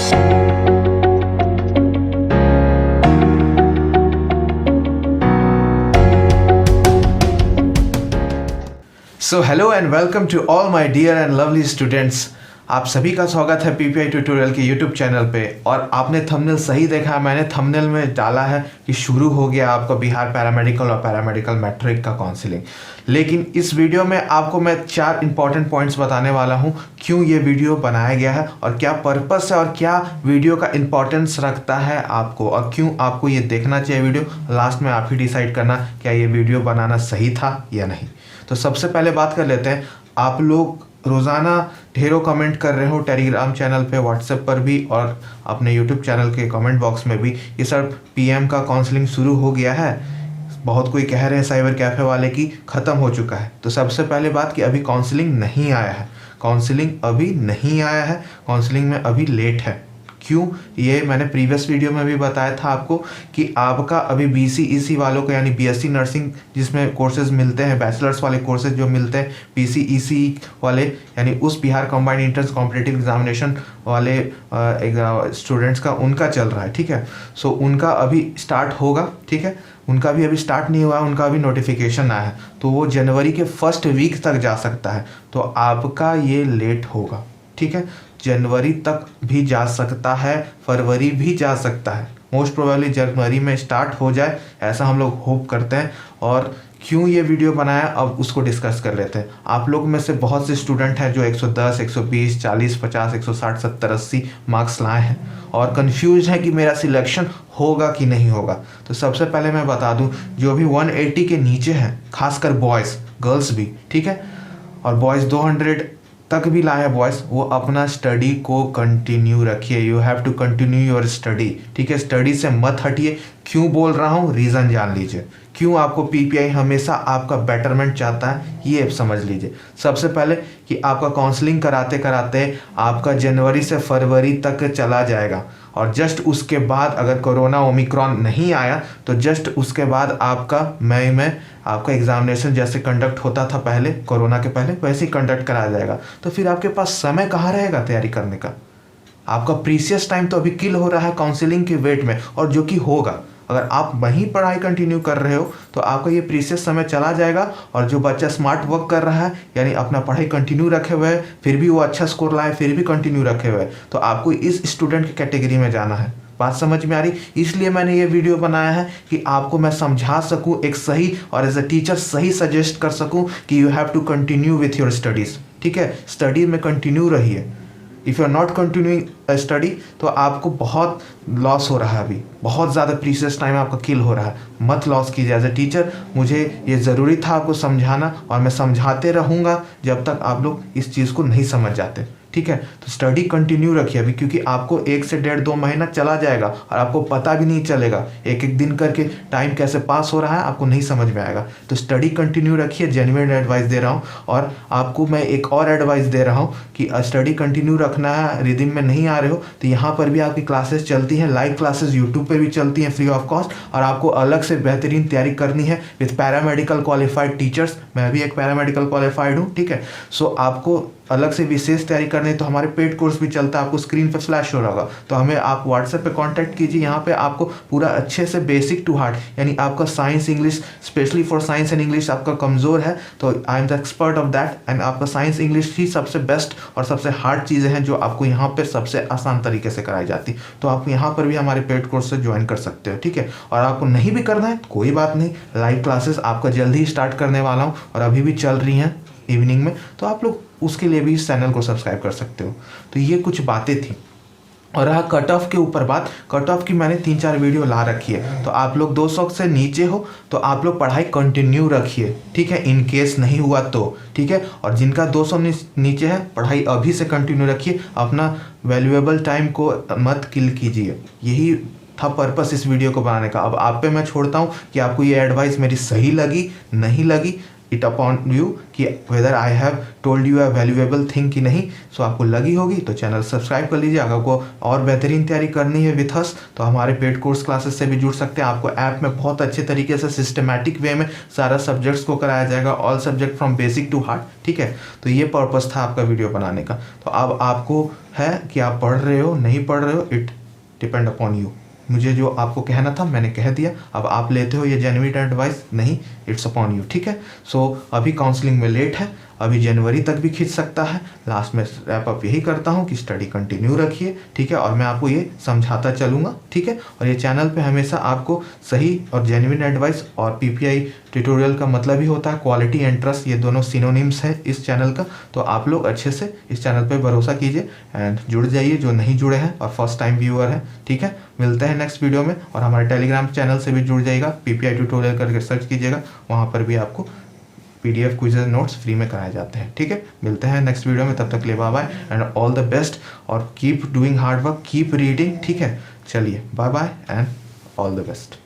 So hello and welcome to all my dear and lovely students. आप सभी का स्वागत है पीपीआई ट्यूटोरियल के यूट्यूब चैनल पे। और आपने थंबनेल सही देखा है, मैंने थंबनेल में डाला है कि शुरू हो गया आपका बिहार पैरामेडिकल और पैरामेडिकल मैट्रिक का काउंसलिंग। लेकिन इस वीडियो में आपको मैं 4 इंपॉर्टेंट पॉइंट्स बताने वाला हूँ क्यों ये वीडियो बनाया गया है और क्या पर्पस है और क्या वीडियो का इंपॉर्टेंस रखता है आपको, और क्यों आपको ये देखना चाहिए वीडियो। लास्ट में आप ही डिसाइड करना क्या ये वीडियो बनाना सही था या नहीं। तो सबसे पहले बात कर लेते हैं, आप लोग रोज़ाना ढेरों कमेंट कर रहे हो टेलीग्राम चैनल पे, व्हाट्सएप पर भी और अपने यूट्यूब चैनल के कमेंट बॉक्स में भी कि सर पीएम का काउंसलिंग शुरू हो गया है। बहुत कोई कह रहे हैं साइबर कैफ़े वाले की ख़त्म हो चुका है। तो सबसे पहले बात कि अभी काउंसलिंग नहीं आया है, काउंसलिंग अभी नहीं आया है, काउंसलिंग में अभी लेट है। क्यों, ये मैंने प्रीवियस वीडियो में भी बताया था आपको कि आपका अभी बीसीईसी वालों को यानी बीएससी नर्सिंग जिसमें कोर्सेज मिलते हैं, बैचलर्स वाले कोर्सेज जो मिलते हैं बीसीईसी वाले यानी उस Bihar combined entrance competitive examination वाले स्टूडेंट्स का उनका चल रहा है। ठीक है, सो उनका अभी स्टार्ट होगा। ठीक है, उनका भी अभी स्टार्ट नहीं हुआ, उनका अभी नोटिफिकेशन आया है तो वो जनवरी के फर्स्ट वीक तक जा सकता है। तो आपका ये लेट होगा। ठीक है, जनवरी तक भी जा सकता है, फरवरी भी जा सकता है, मोस्ट प्रोबेबली जनवरी में स्टार्ट हो जाए ऐसा हम लोग होप करते हैं। और क्यों ये वीडियो बनाया अब उसको डिस्कस कर लेते हैं। आप लोग में से बहुत से स्टूडेंट हैं जो 110, 120, 40, 50, 160, 70, 80 मार्क्स लाए हैं और कंफ्यूज है कि मेरा सिलेक्शन होगा कि नहीं होगा। तो सबसे पहले मैं बता दूं, जो भी 180 के नीचे हैं, खासकर बॉयज़, गर्ल्स भी, ठीक है, और बॉयज़ 200 तक भी लाए हैं बॉयज़, वो अपना स्टडी को कंटिन्यू रखिए। You have to continue your study. ठीक है, स्टडी से मत हटिए। क्यों बोल रहा हूँ, रीज़न जान लीजिए। क्यों आपको पीपीआई हमेशा आपका बेटरमेंट चाहता है ये समझ लीजिए। सबसे पहले कि आपका काउंसलिंग कराते कराते आपका जनवरी से फरवरी तक चला जाएगा और जस्ट उसके बाद अगर कोरोना ओमिक्रॉन नहीं आया तो जस्ट उसके बाद आपका मई में आपका एग्जामिनेशन जैसे कंडक्ट होता था पहले कोरोना के पहले वैसे ही कंडक्ट कराया जाएगा। तो फिर आपके पास समय कहाँ रहेगा तैयारी करने का। आपका प्रीसियस टाइम तो अभी किल हो रहा है काउंसलिंग के वेट में, और जो कि होगा। अगर आप वहीं पढ़ाई कंटिन्यू कर रहे हो तो आपका ये प्रीसियस समय चला जाएगा। और जो बच्चा स्मार्ट वर्क कर रहा है यानी अपना पढ़ाई कंटिन्यू रखे हुए है, फिर भी वो अच्छा स्कोर लाए, फिर भी कंटिन्यू रखे हुए है, तो आपको इस स्टूडेंट की कैटेगरी में जाना है। बात समझ में आ रही। इसलिए मैंने ये वीडियो बनाया है कि आपको मैं समझा सकूं एक सही, और एज अ टीचर सही सजेस्ट कर सकूं कि you have to continue with your studies. ठीक है, स्टडी में कंटिन्यू रहिए। If you are not continuing study तो आपको बहुत लॉस हो रहा है, अभी बहुत ज़्यादा प्रीसियस टाइम आपका किल हो रहा है। मत लॉस कीजिए। एज ए टीचर मुझे ये ज़रूरी था आपको समझाना, और मैं समझाते रहूँगा जब तक आप लोग इस चीज़ को नहीं समझ जाते। ठीक है, तो स्टडी कंटिन्यू रखिए अभी, क्योंकि आपको 1 से 1.5-2 महीना चला जाएगा और आपको पता भी नहीं चलेगा। एक एक दिन करके टाइम कैसे पास हो रहा है आपको नहीं समझ में आएगा। तो स्टडी कंटिन्यू रखिए, जेन्युइन एडवाइस दे रहा हूँ। और आपको मैं एक और एडवाइस दे रहा हूँ कि स्टडी कंटिन्यू रखना है। रिदिम में नहीं आ रहे हो तो यहाँ पर भी आपकी क्लासेस चलती हैं, लाइव क्लासेस यूट्यूब पर भी चलती हैं फ्री ऑफ कॉस्ट, और आपको अलग से बेहतरीन तैयारी करनी है विथ पैरामेडिकल क्वालिफाइड टीचर्स। मैं भी एक पैरामेडिकल क्वालिफाइड हूँ। ठीक है, सो आपको अलग से विशेष तैयारी करनी है तो हमारे पेड कोर्स भी चलता है, आपको स्क्रीन पे फ्लैश हो रहा होगा। तो हमें आप व्हाट्सएप पे कांटेक्ट कीजिए। यहाँ पे आपको पूरा अच्छे से बेसिक टू हार्ट, यानी आपका science English, specially for science and English आपका कमज़ोर है तो I am the expert of that. And आपका साइंस इंग्लिश ही सबसे बेस्ट और सबसे हार्ड चीज़ें हैं जो आपको यहाँ पर सबसे आसान तरीके से कराई जाती। तो आप यहाँ पर भी हमारे पेड कोर्स से ज्वाइन कर सकते हो। ठीक है, और आपको नहीं भी करना है कोई बात नहीं, लाइव क्लासेस आपका जल्दी ही स्टार्ट करने वाला हूँ और अभी भी चल रही हैं इवनिंग में, तो आप लोग उसके लिए भी इस चैनल को सब्सक्राइब कर सकते हो। तो ये कुछ बातें थी। और रहा कट ऑफ के ऊपर बात, कट ऑफ की मैंने 3-4 वीडियो ला रखी है। तो आप लोग 200 से नीचे हो तो आप लोग पढ़ाई कंटिन्यू रखिए। ठीक है, इन केस नहीं हुआ तो ठीक है, और जिनका 200 नीचे है पढ़ाई अभी से कंटिन्यू रखिए। अपना वैल्यूएबल टाइम को मत किल कीजिए। यही था पर्पस इस वीडियो को बनाने का। अब आप पे मैं छोड़ता हूँ कि आपको ये एडवाइस मेरी सही लगी नहीं लगी। इट अपॉन यू कि whether I have told you a valuable thing कि नहीं। सो आपको लगी होगी तो चैनल सब्सक्राइब कर लीजिए। अगर आपको और बेहतरीन तैयारी करनी है विथ अस तो हमारे पेड कोर्स क्लासेस से भी जुड़ सकते हैं। आपको ऐप में बहुत अच्छे तरीके से सिस्टमैटिक वे में सारा सब्जेक्ट्स को कराया जाएगा, all subject from basic to hard, ठीक है। तो ये पर्पस था आपका वीडियो बनाने का। तो अब आपको है कि आप पढ़ रहे हो नहीं पढ़ रहे हो, इट डिपेंड अपॉन यू। मुझे जो आपको कहना था मैंने कह दिया, अब आप लेते हो ये जेन्युइन एडवाइस नहीं, इट्स अपॉन यू, ठीक है। सो अभी काउंसलिंग में लेट है, अभी जनवरी तक भी खींच सकता है। लास्ट में रैप अप यही करता हूँ कि स्टडी कंटिन्यू रखिए, ठीक है, और मैं आपको ये समझाता चलूँगा, ठीक है। और ये चैनल पे हमेशा आपको सही और जेन्युइन एडवाइस, और पीपीआई ट्यूटोरियल का मतलब ही होता है क्वालिटी एंड ट्रस्ट, ये दोनों सिनोनिम्स है इस चैनल का। तो आप लोग अच्छे से इस चैनल पे भरोसा कीजिए एंड जुड़ जाइए जो नहीं जुड़े हैं और फर्स्ट टाइम व्यूअर हैं, ठीक है। मिलते हैं नेक्स्ट वीडियो में। और हमारे टेलीग्राम चैनल से भी जुड़ जाइएगा, पीपीआई ट्यूटोरियल करके सर्च कीजिएगा, वहाँ पर भी आपको पीडीएफ क्विज़ नोट्स फ्री में कराए जाते हैं, ठीक है। मिलते हैं नेक्स्ट वीडियो में, तब तक के लिए bye bye and all the best. और keep doing hard work, keep reading, ठीक है। चलिए bye bye and all the best.